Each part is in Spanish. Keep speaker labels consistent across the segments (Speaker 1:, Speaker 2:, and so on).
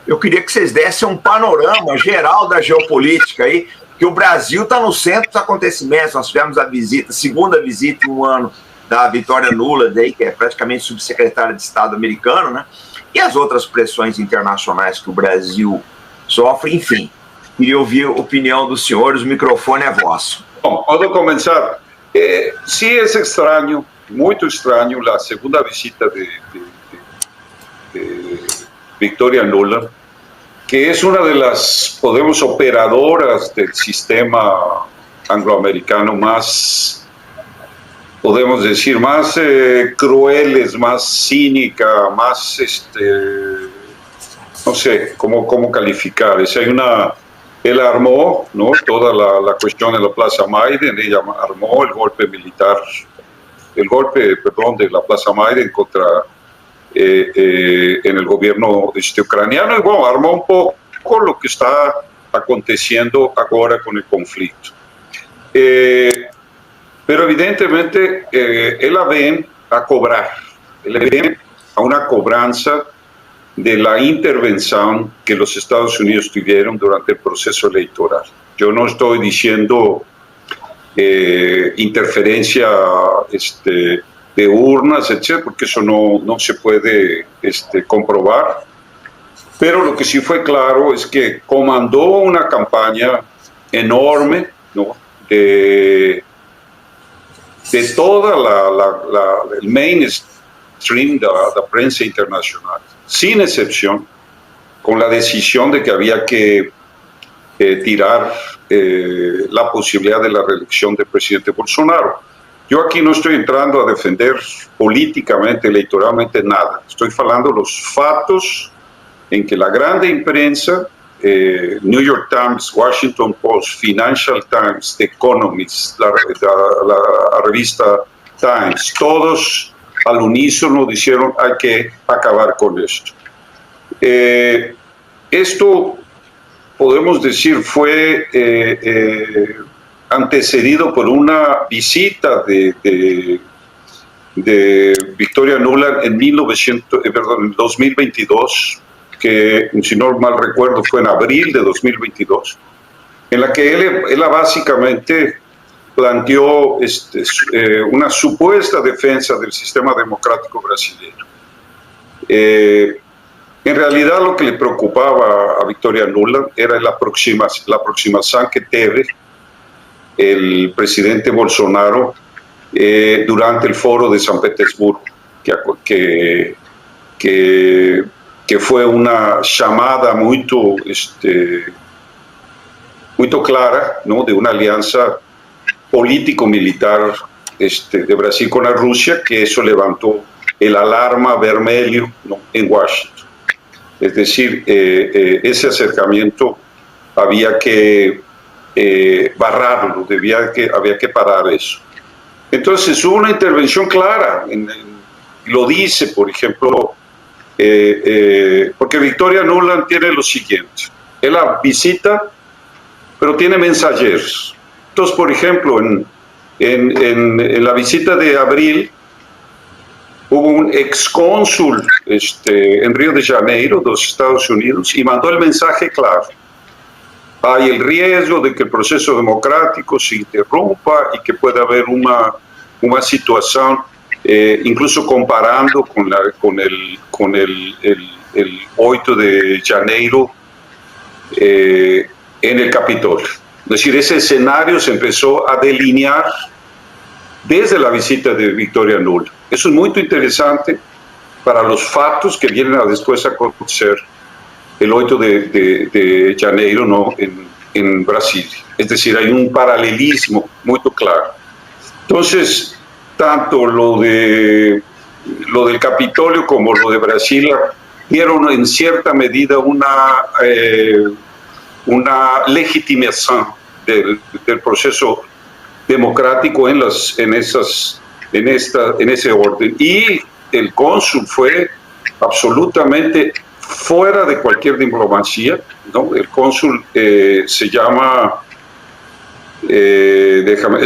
Speaker 1: Eu queria que vocês dessem um panorama geral da geopolítica aí, que o Brasil está no centro dos acontecimentos. Nós tivemos a segunda visita em um ano da Victoria Nuland, que é praticamente subsecretária de Estado americano, né? E as outras pressões internacionais que o Brasil sofre, enfim. Queria ouvir a opinião dos senhores, o microfone é vosso.
Speaker 2: Bom, posso começar? Sí es extraño, muy extraño, la segunda visita de Victoria Nuland, que es una de las, podemos, operadoras del sistema angloamericano más, podemos decir, más crueles, más cínica, más, no sé cómo calificar. Él armó, ¿no?, toda la cuestión en la Plaza Maiden. Ella armó el golpe militar, de la Plaza Maiden contra en el gobierno ucraniano, y bueno, armó un poco lo que está aconteciendo ahora con el conflicto. Pero evidentemente él la ven a cobrar, él ven a una cobranza de la intervención que los Estados Unidos tuvieron durante el proceso electoral. Yo no estoy diciendo interferencia de urnas, etc., porque eso no se puede comprobar. Pero lo que sí fue claro es que comandó una campaña enorme, ¿no?, de toda el mainstream de la prensa internacional, sin excepción, con la decisión de que había que tirar la posibilidad de la reelección del presidente Bolsonaro. Yo aquí no estoy entrando a defender políticamente, electoralmente, nada. Estoy hablando los fatos en que la grande imprensa, New York Times, Washington Post, Financial Times, The Economist, la revista Times, todos al unísono dijeron hay que acabar con esto. Esto, podemos decir, fue antecedido por una visita de Victoria Nuland en 2022, que, si no mal recuerdo, fue en abril de 2022, en la que ella básicamente planteó una supuesta defensa del sistema democrático brasileño. En realidad, lo que le preocupaba a Victoria Nuland era la aproximación que tuvo el presidente Bolsonaro durante el foro de San Petersburgo, que fue una llamada muy clara, ¿no?, de una alianza político-militar de Brasil con la Rusia, que eso levantó el alarma vermelho, ¿no?, en Washington. Es decir, ese acercamiento había que barrarlo, había que parar eso. Entonces hubo una intervención clara, lo dice, por ejemplo, porque Victoria Nuland tiene lo siguiente: él la visita, pero tiene mensajeros. Entonces, por ejemplo, en la visita de abril, hubo un excónsul en Río de Janeiro, de los Estados Unidos, y mandó el mensaje claro: hay el riesgo de que el proceso democrático se interrumpa y que pueda haber una situación, incluso comparando con el 8 de Janeiro en el Capitolio. Es decir, ese escenario se empezó a delinear desde la visita de Victoria Nuland. Eso es muy interesante para los fatos que vienen a después a acontecer el 8 de Janeiro, ¿no?, en Brasil. Es decir, hay un paralelismo muy claro. Entonces, tanto lo del Capitolio como lo de Brasil dieron en cierta medida una legitimación del proceso democrático en ese orden. Y el cónsul fue absolutamente fuera de cualquier diplomacia, ¿no? El cónsul se llama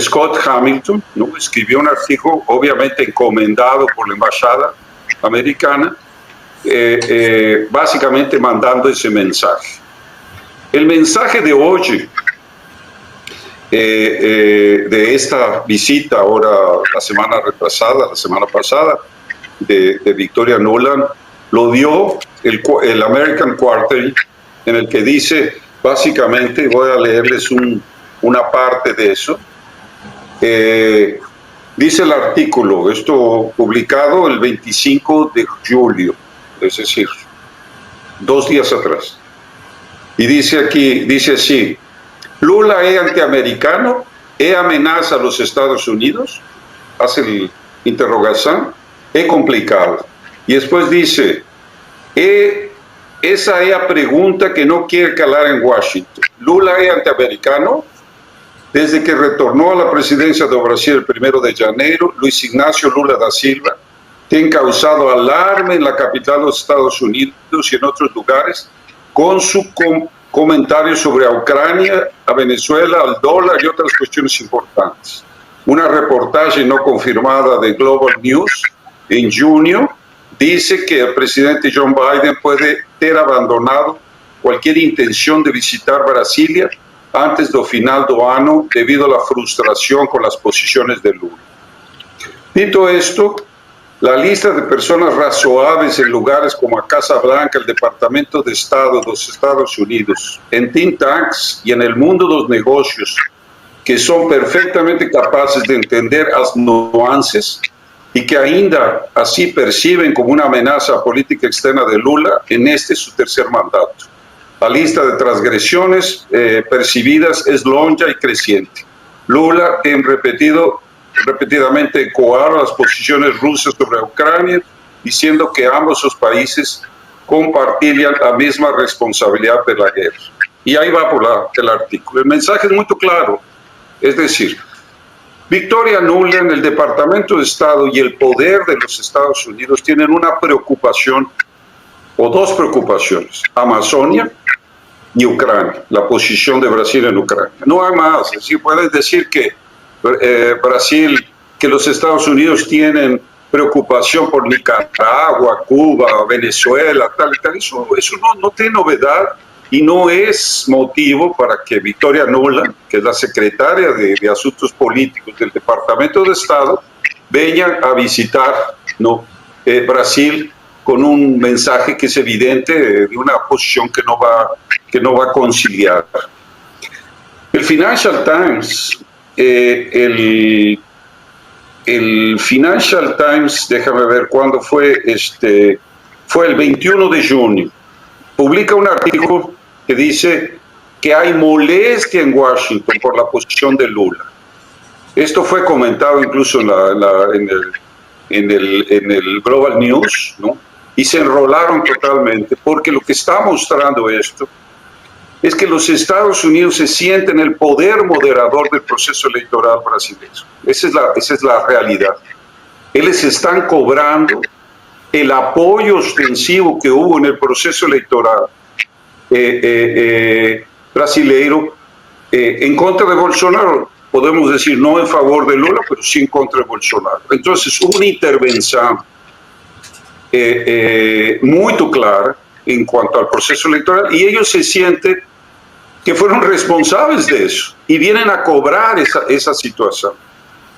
Speaker 2: Scott Hamilton, ¿no? Escribió un artículo, obviamente encomendado por la embajada americana, básicamente mandando ese mensaje. El mensaje de hoy, de esta visita ahora la semana pasada, de Victoria Nuland, lo dio el American Quarterly, en el que dice, básicamente, voy a leerles una parte de eso, dice el artículo, esto publicado el 25 de julio, es decir, 2 días atrás, y dice así, Lula es antiamericano, es amenaza a los Estados Unidos, hace el interrogación, es complicado. Y después dice, esa es la pregunta que no quiere calar en Washington. Lula es antiamericano. Desde que retornó a la presidencia de Brasil el 1 de enero, Luis Ignacio Lula da Silva tiene causado alarme en la capital de los Estados Unidos y en otros lugares con su comentario sobre a Ucrania, a Venezuela, al dólar y otras cuestiones importantes. Una reportaje no confirmada de Global News en junio dice que el presidente Joe Biden puede ter abandonado cualquier intención de visitar Brasilia antes del final del año debido a la frustración con las posiciones de Lula. Dicho esto, la lista de personas razoables en lugares como a Casa Blanca, el Departamento de Estado de los Estados Unidos, en think tanks y en el mundo de los negocios, que son perfectamente capaces de entender las nuances y que ainda así perciben como una amenaza a política externa de Lula en su tercer mandato. La lista de transgresiones percibidas es longa y creciente. Lula ha repetidamente ecoado las posiciones rusas sobre Ucrania, diciendo que ambos esos países compartían la misma responsabilidad de la guerra. Y ahí va por el artículo. El mensaje es muy claro. Es decir, Victoria Nuland, el Departamento de Estado y el poder de los Estados Unidos tienen una preocupación o dos preocupaciones: Amazonia y Ucrania, la posición de Brasil en Ucrania. No hay más. Es decir, puedes decir que Brasil, que los Estados Unidos tienen preocupación por Nicaragua, Cuba, Venezuela, tal y tal. Eso no tiene novedad y no es motivo para que Victoria Nuland, que es la secretaria de Asuntos Políticos del Departamento de Estado, venga a visitar Brasil con un mensaje que es evidente de una posición que no va a conciliar. El Financial Times, el Financial Times, déjame ver cuándo fue, fue el 21 de junio, publica un artículo que dice que hay molestia en Washington por la posición de Lula. Esto fue comentado incluso en el Global News, ¿no? Y se enrolaron totalmente, porque lo que está mostrando esto es que los Estados Unidos se sienten el poder moderador del proceso electoral brasileño. Esa es la realidad. Ellos están cobrando el apoyo ostensivo que hubo en el proceso electoral brasileiro en contra de Bolsonaro. Podemos decir no en favor de Lula, pero sí en contra de Bolsonaro. Entonces, una intervención muy clara en cuanto al proceso electoral, y ellos se sienten que fueron responsables de eso y vienen a cobrar esa situación.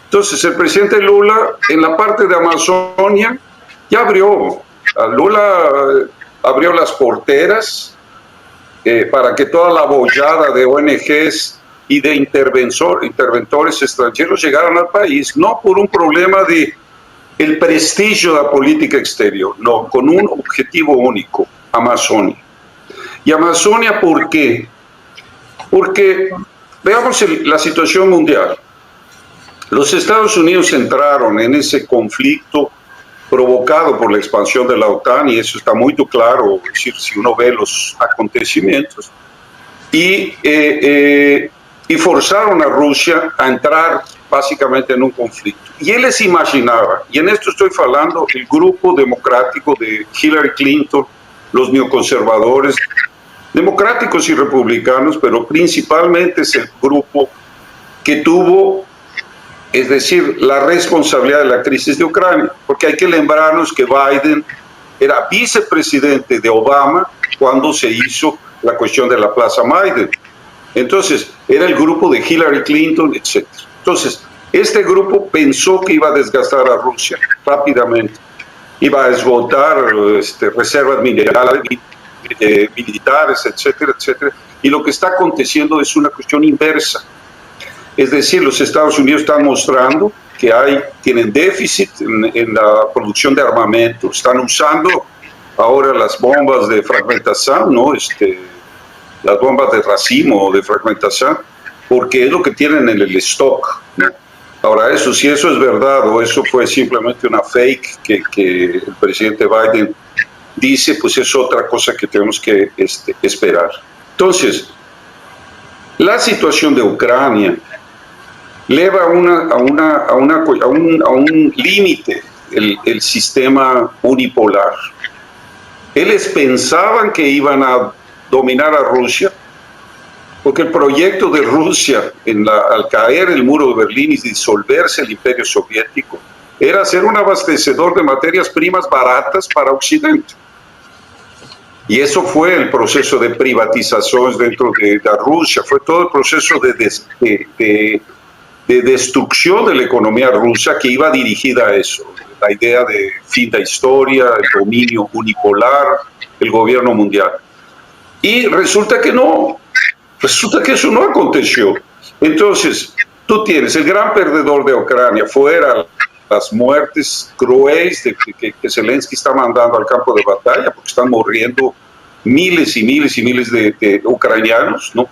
Speaker 2: Entonces, el presidente Lula, en la parte de Amazonia, ya abrió. Lula abrió las porteras para que toda la bollada de ONGs y de interventores extranjeros llegaran al país, no por un problema de el prestigio de la política exterior, no, con un objetivo único: Amazonia. ¿Y Amazonia por qué? Porque veamos la situación mundial. Los Estados Unidos entraron en ese conflicto provocado por la expansión de la OTAN, y eso está muy claro, es decir, si uno ve los acontecimientos, y forzaron a Rusia a entrar básicamente en un conflicto. Y él les imaginaba, y en esto estoy hablando del grupo democrático de Hillary Clinton, los neoconservadores, democráticos y republicanos, pero principalmente es el grupo que tuvo, es decir, la responsabilidad de la crisis de Ucrania, porque hay que lembrarnos que Biden era vicepresidente de Obama cuando se hizo la cuestión de la Plaza Maiden. Entonces, era el grupo de Hillary Clinton, etc. Entonces, este grupo pensó que iba a desgastar a Rusia rápidamente, iba a esgotar reservas minerales, militares, etcétera, etcétera. Y lo que está aconteciendo es una cuestión inversa. Es decir, los Estados Unidos están mostrando que tienen déficit en la producción de armamento, están usando ahora las bombas de fragmentación, ¿no? Las bombas de racimo o de fragmentación, porque es lo que tienen en el stock, ¿no? Ahora, si eso es verdad o eso fue simplemente una fake que el presidente Biden dice, pues es otra cosa que tenemos que esperar. Entonces, la situación de Ucrania lleva a un límite el sistema unipolar. Ellos pensaban que iban a dominar a Rusia, porque el proyecto de Rusia, al caer el muro de Berlín y disolverse el imperio soviético, era ser un abastecedor de materias primas baratas para Occidente. Y eso fue el proceso de privatizaciones dentro de Rusia, fue todo el proceso de destrucción de la economía rusa que iba dirigida a eso, la idea de fin de historia, el dominio unipolar, el gobierno mundial. Y resulta que no, resulta que eso no aconteció. Entonces, tú tienes el gran perdedor de Ucrania, fuera las muertes crueles que Zelensky está mandando al campo de batalla, porque están muriendo miles y miles y miles de ucranianos, ¿no?